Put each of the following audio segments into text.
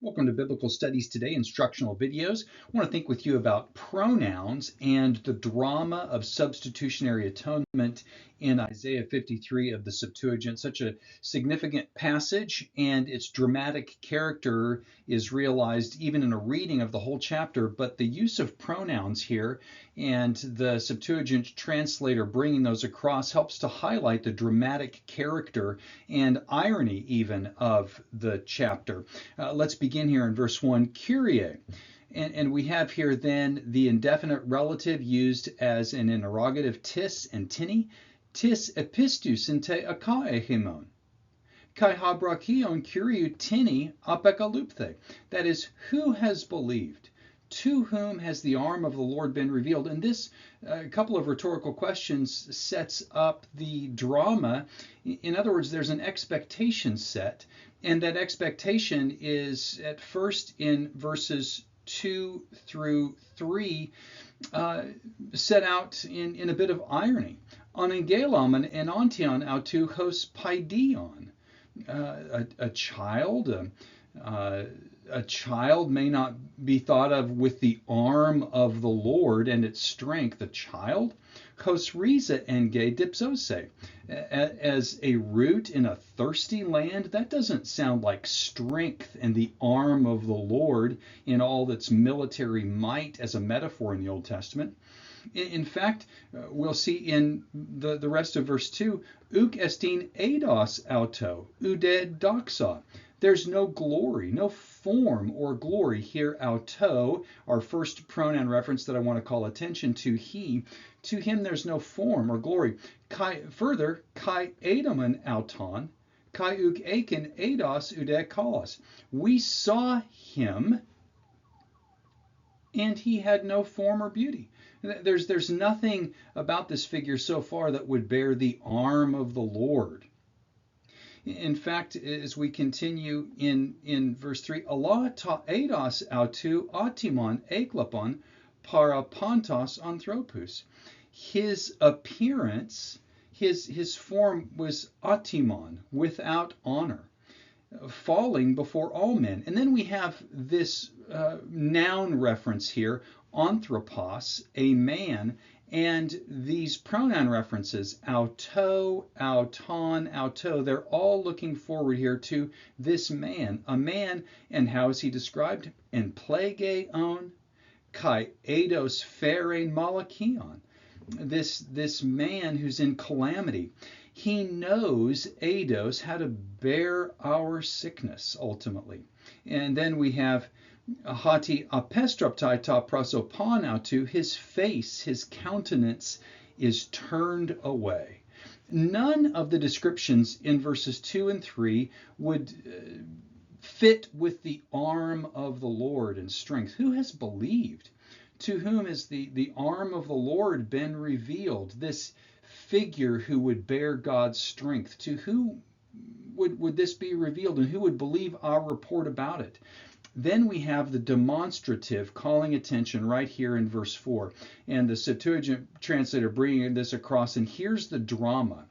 Welcome to Biblical Studies Today, instructional videos. I want to think with you about pronouns and the drama of substitutionary atonement in Isaiah 53 of the Septuagint. Such a significant passage, and its dramatic character is realized even in a reading of the whole chapter. But the use of pronouns here and the Septuagint translator bringing those across helps to highlight the dramatic character and irony even of the chapter. Let's begin here in verse 1, Kyrie. And we have here then the indefinite relative used as an interrogative tis and tini. Tis epistus in te akaehimon. Kai habrakion Kyriou tini apekalupthe. That is, who has believed? To whom has the arm of the Lord been revealed? And this couple of rhetorical questions sets up the drama. In other words, there's an expectation set, and that expectation is at first in verses 2 through 3 set out in a bit of irony. Anangelam and antion autu hos paidion. A child may not be thought of with the arm of the Lord and its strength. A child, hos riza enge dipsose, as a root in a thirsty land. That doesn't sound like strength and the arm of the Lord in all its military might as a metaphor in the Old Testament. In fact, we'll see in the rest of verse 2, uk estin eidos auto, ude doxa. There's no glory, no form or glory here. Auto, our first pronoun reference that I want to call attention to, he. To him there's no form or glory. Further, kai edaman auton, kai uk aken eidos ude kalos. We saw him, and he had no form or beauty. There's nothing about this figure so far that would bear the arm of the Lord. In fact, as we continue in verse 3, Allah ta eidos autu atimon eklapon parapantos anthropus. His appearance, his form was atimon, without honor, falling before all men. And then we have this noun reference here, anthropos, a man, and these pronoun references, auto, auton, auto, they're all looking forward here to this man, a man. And how is he described? En plageon, kai eidos pherein malachion. This man who's in calamity. He knows, eidos, how to bear our sickness, ultimately. And then we have hati apestraptai ta prosopon autu, his face, his countenance is turned away. None of the descriptions in verses 2 and 3 would fit with the arm of the Lord and strength. Who has believed? To whom has the arm of the Lord been revealed? This figure who would bear God's strength. To who would this be revealed, and who would believe our report about it? Then we have the demonstrative calling attention right here in verse 4. And the Septuagint translator bringing this across. And here's the drama.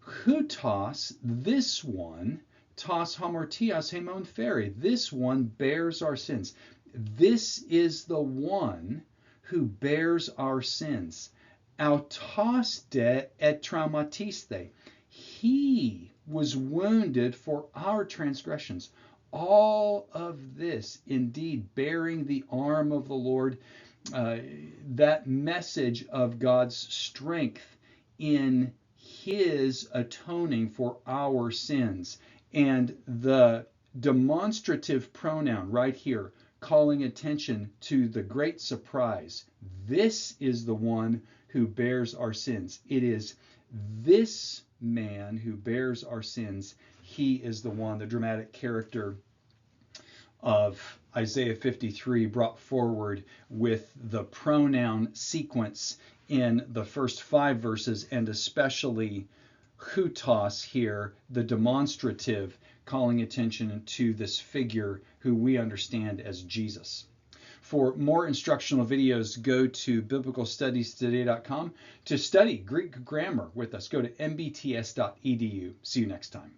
Hutos, this one, tos hamartias hemon feri. This one bears our sins. This is the one who bears our sins. Autos de et traumatiste. He was wounded for our transgressions. All of this, indeed, bearing the arm of the Lord, that message of God's strength in his atoning for our sins. And the demonstrative pronoun right here, calling attention to the great surprise. This is the one who bears our sins. It is this man who bears our sins. He is the one, the dramatic character of Isaiah 53 brought forward with the pronoun sequence in the first 5 verses, and especially hutos here, the demonstrative, calling attention to this figure who we understand as Jesus. For more instructional videos, go to biblicalstudiestoday.com. To study Greek grammar with us, go to mbts.edu. See you next time.